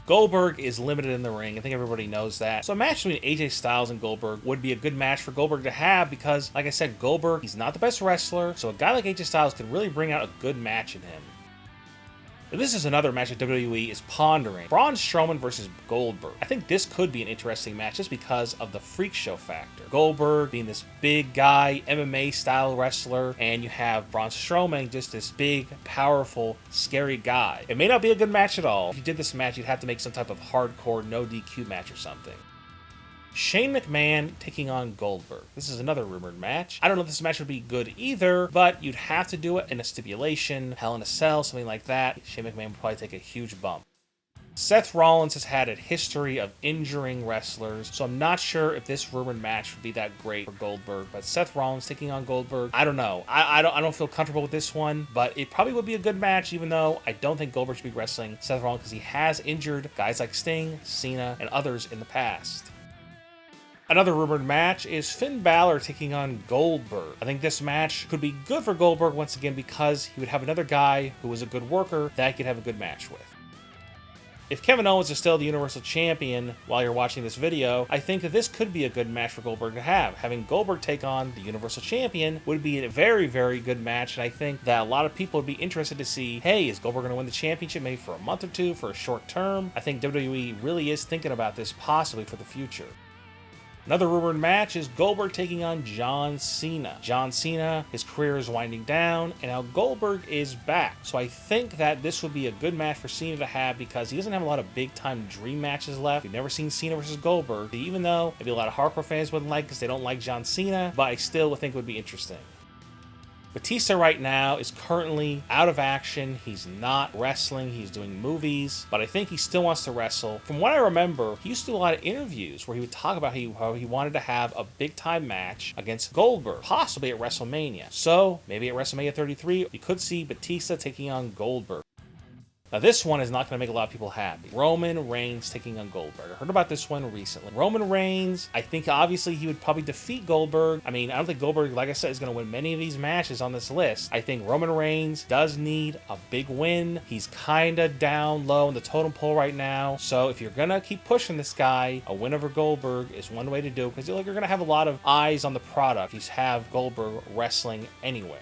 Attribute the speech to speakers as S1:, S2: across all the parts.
S1: Goldberg is limited in the ring. I think everybody knows that. So a match between AJ Styles and Goldberg would be a good match for Goldberg to have because, like I said, Goldberg, he's not the best wrestler, so a guy like AJ Styles could really bring out a good match in him. This is another match that WWE is pondering. Braun Strowman versus Goldberg. I think this could be an interesting match just because of the freak show factor. Goldberg being this big guy, MMA style wrestler, and you have Braun Strowman just this big, powerful, scary guy. It may not be a good match at all. If you did this match, you'd have to make some type of hardcore, no DQ match or something. Shane McMahon taking on Goldberg. This is another rumored match. I don't know if this match would be good either, but you'd have to do it in a stipulation, Hell in a Cell, something like that. Shane McMahon would probably take a huge bump. Seth Rollins has had a history of injuring wrestlers, so I'm not sure if this rumored match would be that great for Goldberg. But Seth Rollins taking on Goldberg, I don't know. I don't feel comfortable with this one, but it probably would be a good match, even though I don't think Goldberg should be wrestling Seth Rollins because he has injured guys like Sting, Cena, and others in the past. Another rumored match is Finn Balor taking on Goldberg. I think this match could be good for Goldberg once again because he would have another guy who was a good worker that he could have a good match with. If Kevin Owens is still the Universal Champion while you're watching this video, I think that this could be a good match for Goldberg to have. Having Goldberg take on the Universal Champion would be a very, very good match, and I think that a lot of people would be interested to see, hey, is Goldberg going to win the championship maybe for a month or two, for a short term? I think WWE really is thinking about this possibly for the future. Another rumored match is Goldberg taking on John Cena. John Cena, his career is winding down, and now Goldberg is back. So I think that this would be a good match for Cena to have because he doesn't have a lot of big-time dream matches left. We've never seen Cena versus Goldberg, even though maybe a lot of hardcore fans wouldn't like because they don't like John Cena, but I still would think it would be interesting. Batista right now is currently out of action. He's not wrestling. He's doing movies, but I think he still wants to wrestle. From what I remember, he used to do a lot of interviews where he would talk about how he wanted to have a big-time match against Goldberg, possibly at WrestleMania. So maybe at WrestleMania 33, you could see Batista taking on Goldberg. Now this one is not going to make a lot of people happy. Roman Reigns taking on Goldberg. I heard about this one recently. Roman Reigns, I think obviously he would probably defeat Goldberg. I mean, I don't think Goldberg, like I said, is going to win many of these matches on this list. I think Roman Reigns does need a big win. He's kind of down low in the totem pole right now. So if you're going to keep pushing this guy, a win over Goldberg is one way to do it because you're going to have a lot of eyes on the product. You have Goldberg wrestling anywhere.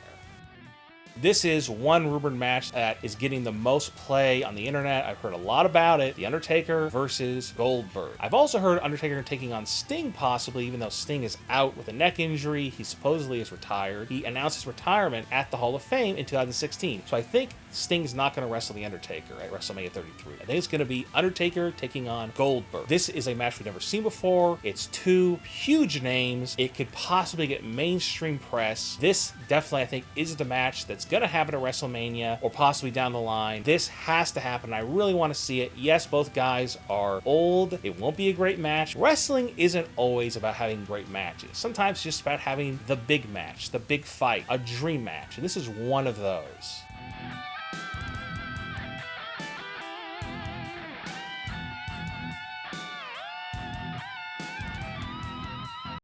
S1: This is one rumored match that is getting the most play on the internet. I've heard a lot about it. The Undertaker versus Goldberg. I've also heard Undertaker taking on Sting possibly, even though Sting is out with a neck injury. He supposedly is retired. He announced his retirement at the Hall of Fame in 2016. So I think Sting's not going to wrestle the Undertaker at WrestleMania 33. I think it's going to be Undertaker taking on Goldberg. This is a match we've never seen before. It's two huge names. It could possibly get mainstream press. This definitely, I think, is the match that's going to happen at WrestleMania or possibly down the line. This has to happen. I really want to see it. Yes, both guys are old. It won't be a great match. Wrestling isn't always about having great matches. Sometimes it's just about having the big match, the big fight, a dream match. And this is one of those.